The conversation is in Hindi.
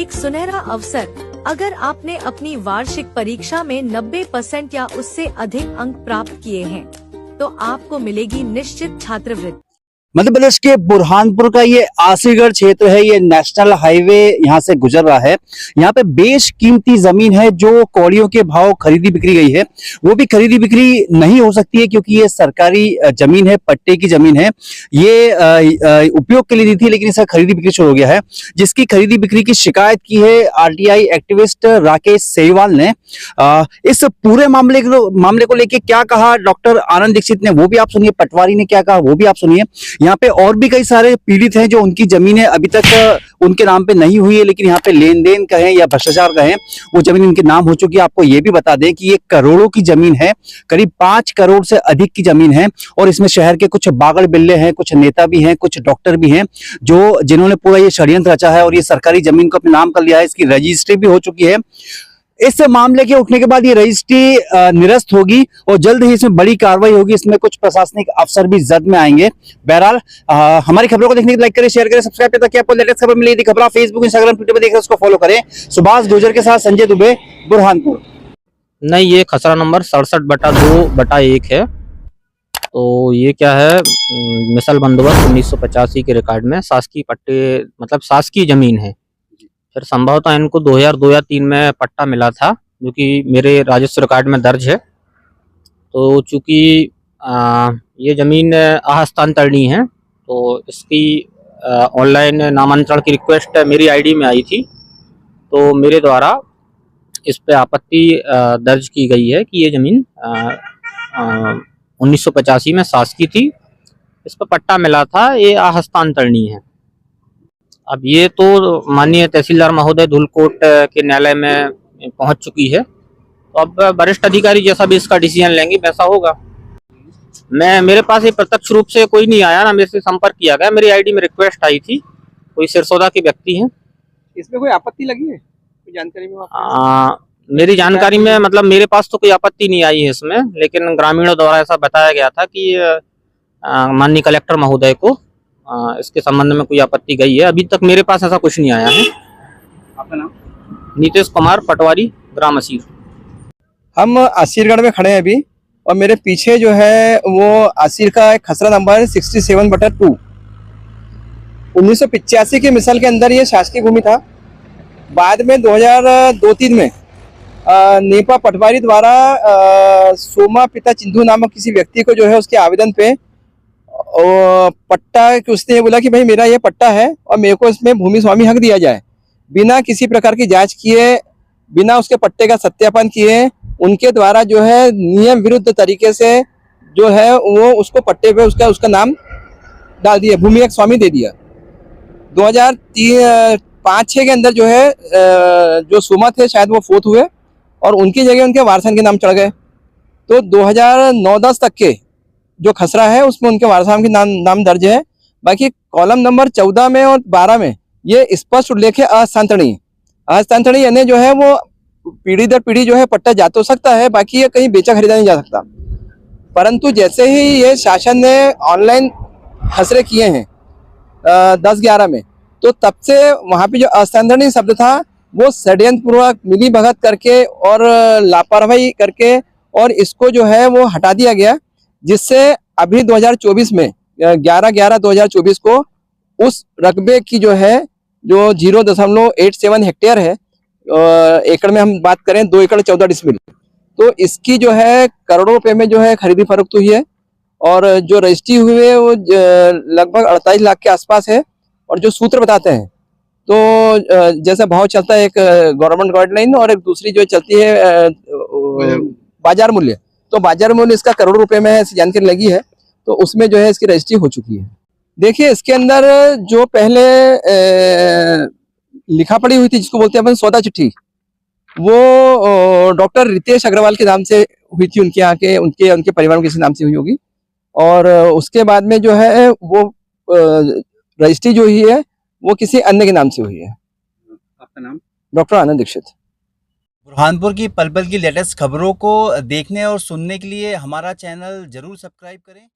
एक सुनहरा अवसर। अगर आपने अपनी वार्षिक परीक्षा में 90% या उससे अधिक अंक प्राप्त किए हैं तो आपको मिलेगी निश्चित छात्रवृत्ति। मध्य प्रदेश के बुरहानपुर का ये आसीगढ़ क्षेत्र है। ये नेशनल हाईवे यहाँ से गुजर रहा है। यहाँ पे बेशकीमती जमीन है जो कौड़ियों के भाव खरीदी बिक्री गई है। वो भी खरीदी बिक्री नहीं हो सकती है क्योंकि ये सरकारी जमीन है, पट्टे की जमीन है। ये उपयोग के लिए दी थी लेकिन इसका खरीदी बिक्री शुरू हो गया है। जिसकी खरीदी बिक्री की शिकायत की है आरटीआई एक्टिविस्ट राकेश सेवाल ने। इस पूरे मामले को लेकर क्या कहा डॉक्टर आनंद दीक्षित ने वो भी आप सुनिए, पटवारी ने क्या कहा वो भी आप सुनिए। यहाँ पे और भी कई सारे पीड़ित हैं जो उनकी जमीनें अभी तक उनके नाम पे नहीं हुई है, लेकिन यहाँ पे लेन देन कहें या भ्रष्टाचार कहें वो जमीन उनके नाम हो चुकी है। आपको ये भी बता दें कि ये करोड़ों की जमीन है, करीब 5 करोड़ से अधिक की जमीन है। और इसमें शहर के कुछ बागड़ बिल्ले हैं, कुछ नेता भी हैं, कुछ डॉक्टर भी हैं जिन्होंने पूरा ये षड्यंत्र रचा है और ये सरकारी जमीन को अपने नाम कर लिया है। इसकी रजिस्ट्री भी हो चुकी है। इस मामले के उठने के बाद ये रजिस्ट्री निरस्त होगी और जल्द ही इसमें बड़ी कार्रवाई होगी। इसमें कुछ प्रशासनिक अफसर भी जद में आएंगे। बहरहाल हमारी खबरों को देखने के लिए लाइक करें, शेयर करें, सब्सक्राइब करें ताकि आपको लेटेस्ट खबर मिले। यदि खबर फेसबुक, इंस्टाग्राम, ट्विटर पर देख रहे हैं उसको फॉलो करें। सुभाष गुर्जर के साथ संजय दुबे, बुरहानपुर। नहीं, ये खसरा नंबर 67/2/1 है। तो ये क्या है, मिसल बंदोबस्त 1985 के रिकॉर्ड में शासकीय पट्टे मतलब शासकीय जमीन है। फिर संभवतः इनको 2002 या 3 में पट्टा मिला था जो कि मेरे राजस्व रिकॉर्ड में दर्ज है। तो चूंकि ये जमीन अहस्तांतरणीय है तो इसकी ऑनलाइन नामांतरण की रिक्वेस्ट मेरी आईडी में आई थी। तो मेरे द्वारा इस पे आपत्ति दर्ज की गई है कि ये जमीन 1985 में शासकीय थी, इस पर पट्टा मिला था, ये अहस्तांतरणीय है। अब ये तो माननीय तहसीलदार महोदय धुलकोट के न्यायालय में पहुंच चुकी है। तो अब वरिष्ठ अधिकारी जैसा भी इसका डिसीजन लेंगे वैसा होगा। मेरे पास ये प्रत्यक्ष रूप से कोई नहीं आया, ना मेरे से संपर्क किया गया। मेरी आईडी में रिक्वेस्ट आई थी, कोई सिरसौदा के व्यक्ति हैं। इसमें कोई आपत्ति लगी है कोई जानकारी में? मेरी जानकारी में मतलब मेरे पास तो कोई आपत्ति नहीं आई है इसमें, लेकिन ग्रामीणों द्वारा ऐसा बताया गया था कि माननीय कलेक्टर महोदय को इसके संबंध में कोई आपत्ति गई है। अभी तक मेरे पास ऐसा कुछ नहीं आया है। आपका नाम? नीतीश कुमार, पटवारी, ग्राम असीर। हम आसीरगढ़ में खड़े हैं अभी और मेरे पीछे जो है वो आसीर का एक खसरा नंबर 67/2। 1985 के मिसल के अंदर ये शासकीय भूमि था। बाद में 2002-3 में नेपा पटवारी द्वारा सोमा पिता चिंधु नामक किसी व्यक्ति को जो है उसके आवेदन पे और पट्टा उसने बोला कि भाई मेरा ये पट्टा है और मेरे को इसमें भूमि स्वामी हक दिया जाए। बिना किसी प्रकार की जांच किए, बिना उसके पट्टे का सत्यापन किए, उनके द्वारा जो है नियम विरुद्ध तरीके से जो है वो उसको पट्टे पे उसका नाम डाल दिया, भूमि हक स्वामी दे दिया। 2005-6 के अंदर जो है जो सोमा थे शायद वो फोत हुए और उनकी जगह उनके वारसन के नाम चढ़ गए। तो 2009-10 तक के जो खसरा है उसमें उनके वारसाम के नाम दर्ज है। बाकी कॉलम नंबर 14 में और 12 में ये स्पष्ट उल्लेख है अहस्तांतरणीय यानी जो है वो पीढ़ी दर पीढ़ी जो है पट्टा जा तो सकता है, बाकी ये कहीं बेचा खरीदा नहीं जा सकता। परंतु जैसे ही ये शासन ने ऑनलाइन खसरे किए हैं 10-11 में, तो तब से वहाँ पे जो अहस्तांतरणीय शब्द था वो षड्यंत्र पूर्वक मिली भगत करके और लापरवाही करके और इसको जो है वो हटा दिया गया, जिससे अभी 2024 में 11/11/2024 को उस रकबे की जो है जो 0.87 हेक्टेयर है, एकड़ में हम बात करें 2 एकड़ 14 डिसमिल, तो इसकी जो है करोड़ों रुपए में जो है खरीदी फरोख्त हुई है। और जो रजिस्ट्री हुई है वो लगभग 48 लाख के आसपास है। और जो सूत्र बताते हैं तो जैसा भाव चलता है, एक गवर्नमेंट गाइडलाइन और एक दूसरी जो चलती है बाजार मूल्य, तो बाजार मूल्य इसका करोड़ों रुपए में है, ऐसी जानकारी लगी है। तो उसमें जो है इसकी रजिस्ट्री हो चुकी है। देखिए इसके अंदर जो पहले लिखा पड़ी हुई थी जिसको बोलते हैं अपन सौदा चिट्ठी, वो डॉक्टर रितेश अग्रवाल के नाम से हुई थी, उनके यहाँ के उनके परिवार में किसी नाम से हुई होगी। और उसके बाद में जो है वो रजिस्ट्री जो हुई है वो किसी अन्य के नाम से हुई है। आपका नाम? डॉक्टर आनंद दीक्षित। बुरहानपुर की पल पल की लेटेस्ट खबरों को देखने और सुनने के लिए हमारा चैनल जरूर सब्सक्राइब करें।